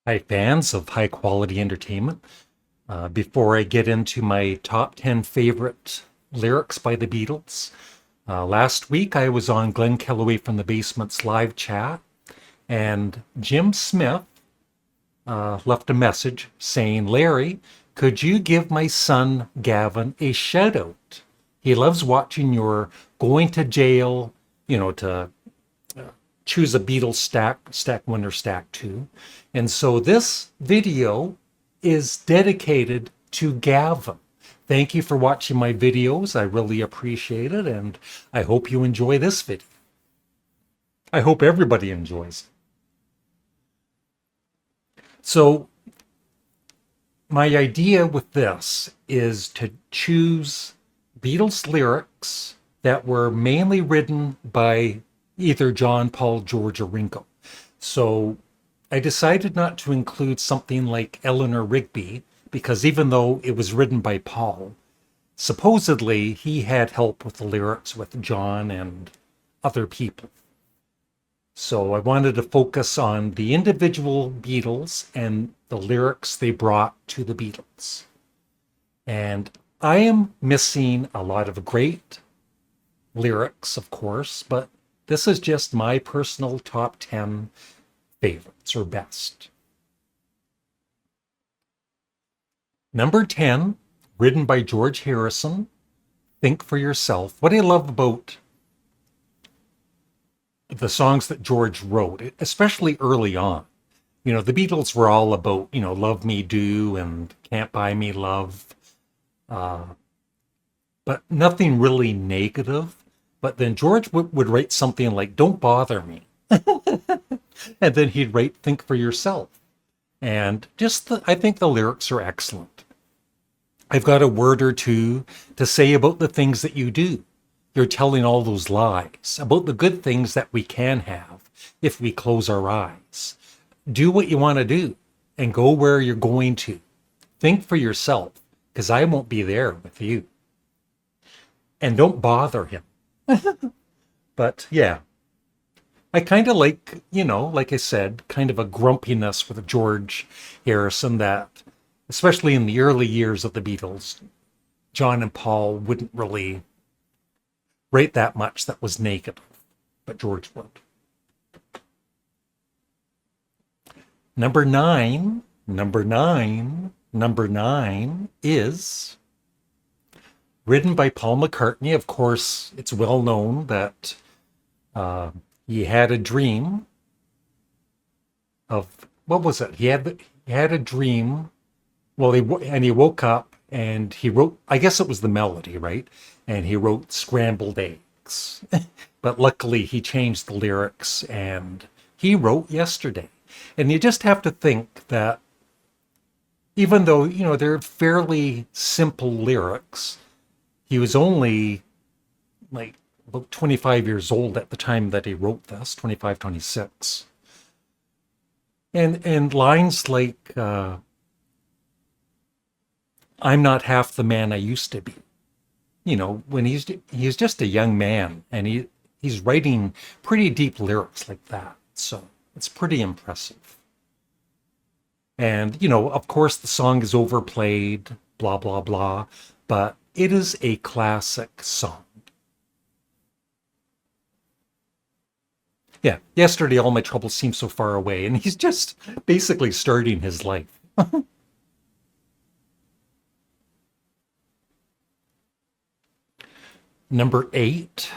Hi, fans of high quality entertainment. Before I get into my top 10 favorite lyrics by the Beatles, last week I was on Glenn Kellaway from the Basement's live chat, and Jim Smith left a message saying, Larry, could you give my son Gavin a shout out? He loves watching your going to jail, to choose a Beatles stack one or stack two. And so this video is dedicated to Gavin. Thank you for watching my videos. I really appreciate it. And I hope you enjoy this video. I hope everybody enjoys it. So my idea with this is to choose Beatles lyrics that were mainly written by either John, Paul, George, or Ringo. So I decided not to include something like Eleanor Rigby because even though it was written by Paul, supposedly he had help with the lyrics with John and other people. So I wanted to focus on the individual Beatles and the lyrics they brought to the Beatles. And I am missing a lot of great lyrics, of course, but this is just my personal top 10 favorites or best. Number 10, written by George Harrison, Think for Yourself. What I love about the songs that George wrote, especially early on, the Beatles were all about, Love Me Do and Can't Buy Me Love, but nothing really negative. But then George would write something like, Don't Bother Me. And then he'd write Think for Yourself. And I think the lyrics are excellent. I've got a word or two to say about the things that you do. You're telling all those lies about the good things that we can have if we close our eyes. Do what you want to do and go where you're going to. Think for yourself, because I won't be there with you. And don't bother him. But yeah, I kind of like, like I said, kind of a grumpiness with George Harrison that, especially in the early years of the Beatles, John and Paul wouldn't really rate that much that was negative, but George would. Number nine is written by Paul McCartney. Of course, it's well known that he had a dream of, what was it? He had a dream. Well, he woke up and he wrote, I guess it was the melody, right? And he wrote scrambled eggs. But luckily he changed the lyrics and he wrote Yesterday. And you just have to think that even though, they're fairly simple lyrics, he was only like about 25 years old at the time that he wrote this, 25, 26. And lines like, I'm not half the man I used to be. When he's just a young man and he's writing pretty deep lyrics like that. So it's pretty impressive. And, of course the song is overplayed, blah, blah, blah, but it is a classic song. Yeah, Yesterday all my troubles seem so far away, and he's just basically starting his life. Number 8,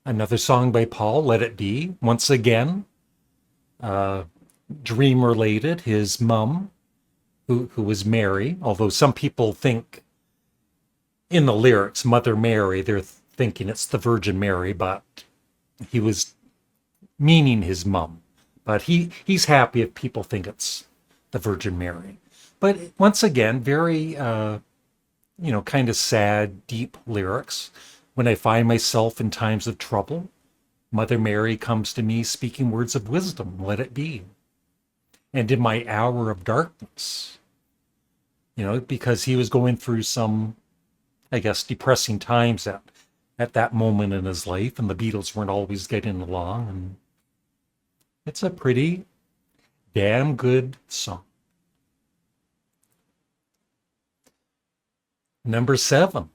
another song by Paul, Let It Be. Once again, dream related. His mom, who was Mary, although some people think in the lyrics, Mother Mary, they're thinking it's the Virgin Mary, but he was meaning his mom. But he's happy if people think it's the Virgin Mary. But once again, very, kind of sad, deep lyrics. When I find myself in times of trouble, Mother Mary comes to me speaking words of wisdom, let it be. And in my hour of darkness, because he was going through some, I guess, depressing times at at that moment in his life, and the Beatles weren't always getting along. And it's a pretty damn good song. Number 7,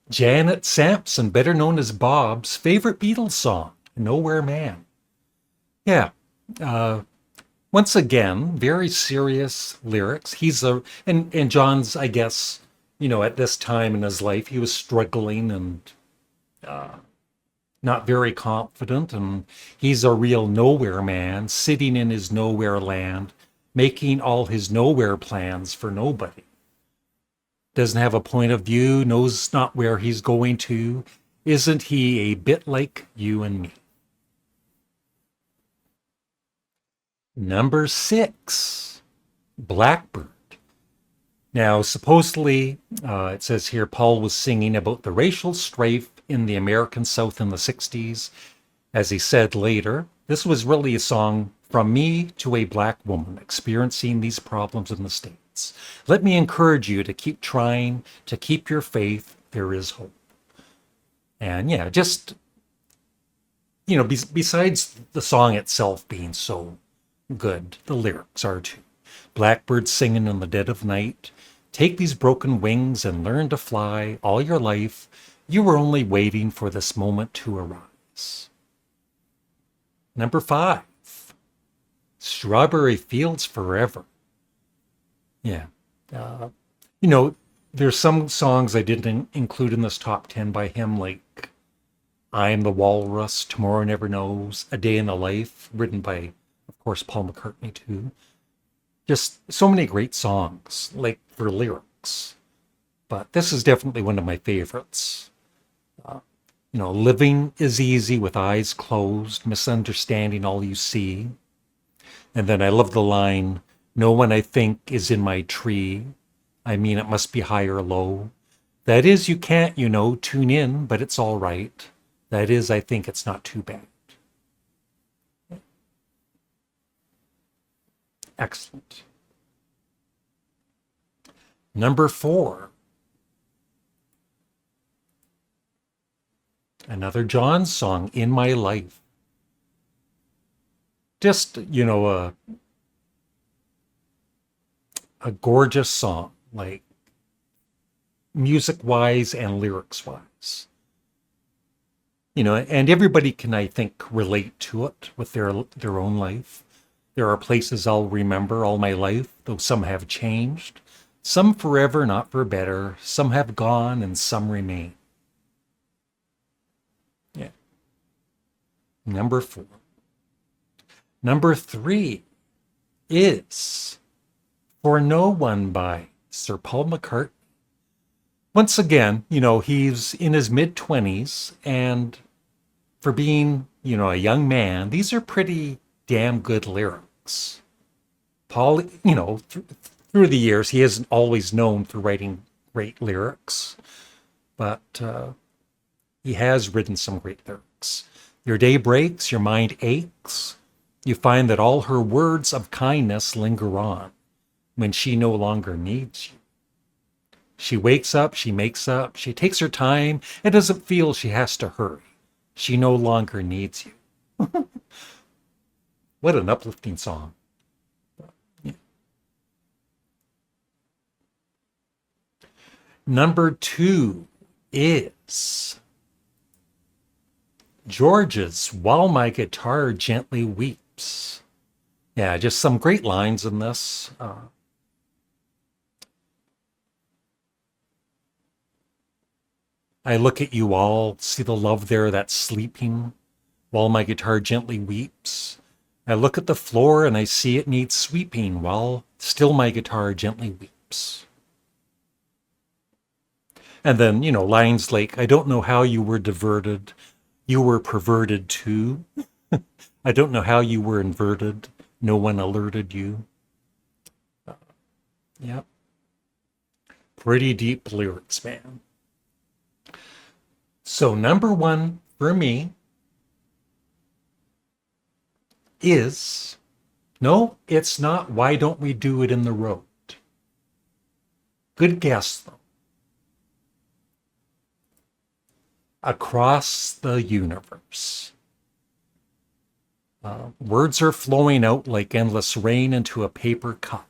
Janet Sampson, better known as Bob's favorite Beatles song, Nowhere Man. Yeah, uh, once again, very serious lyrics. And John's, I guess, at this time in his life, he was struggling and not very confident, and he's a real nowhere man, sitting in his nowhere land, making all his nowhere plans for nobody. Doesn't have a point of view, knows not where he's going to. Isn't he a bit like you and me? Number 6, Blackbird. Now, supposedly, it says here, Paul was singing about the racial strife in the American South in the 60s. As he said later, this was really a song from me to a black woman experiencing these problems in the States. Let me encourage you to keep trying, to keep your faith. There is hope. And yeah, just, besides the song itself being so good, the lyrics are too. Blackbird singing in the dead of night. Take these broken wings and learn to fly. All your life, you were only waiting for this moment to arise. Number 5, Strawberry Fields Forever. Yeah. Uh, you know, there's some songs I didn't include in this top 10 by him, like I Am the Walrus, Tomorrow Never Knows, A Day in the Life, written by, of course, Paul McCartney too. Just so many great songs, like for lyrics. But this is definitely one of my favorites. Living is easy with eyes closed, misunderstanding all you see. And then I love the line, no one I think is in my tree. I mean, it must be high or low. That is, you can't, tune in, but it's all right. That is, I think it's not too bad. Excellent. Number 4, another John song, In My Life. Just, a gorgeous song, like music-wise and lyrics-wise. And everybody can, I think, relate to it with their own life. There are places I'll remember all my life, though some have changed. Some forever, not for better. Some have gone and some remain. Yeah. Number 4. Number 3 is For No One by Sir Paul McCartney. Once again, he's in his mid-20s, and for being, a young man, these are pretty damn good lyrics. Paul, through the years, he isn't always known for writing great lyrics, but he has written some great lyrics. Your day breaks, your mind aches. You find that all her words of kindness linger on when she no longer needs you. She wakes up, she makes up, she takes her time and doesn't feel she has to hurry. She no longer needs you. What an uplifting song. Yeah. Number 2 is George's While My Guitar Gently Weeps. Yeah, just some great lines in this. I look at you all, see the love there that's sleeping, while my guitar gently weeps. I look at the floor and I see it needs sweeping, while still my guitar gently weeps. And then, lines like, I don't know how you were diverted, you were perverted too. I don't know how you were inverted, no one alerted you. Yep. Pretty deep lyrics, man. So number 1 for me is, no, it's not Why Don't We Do It in the Road. Good guess, though. Across the universe. Words are flowing out like endless rain into a paper cup.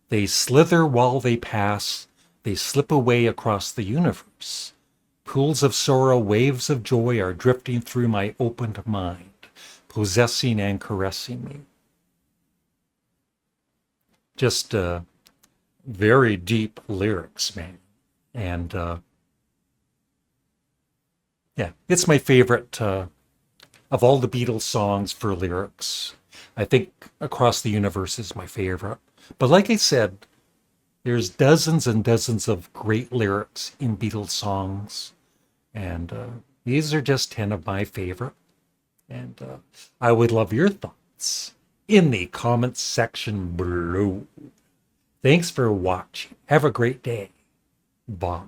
They slither while they pass. They slip away across the universe. Pools of sorrow, waves of joy are drifting through my opened mind, possessing and caressing me. Just very deep lyrics, man. And yeah, it's my favorite of all the Beatles songs for lyrics. I think Across the Universe is my favorite. But like I said, there's dozens and dozens of great lyrics in Beatles songs. And these are just 10 of my favorite. And I would love your thoughts in the comments section below. Thanks for watching. Have a great day. Bye.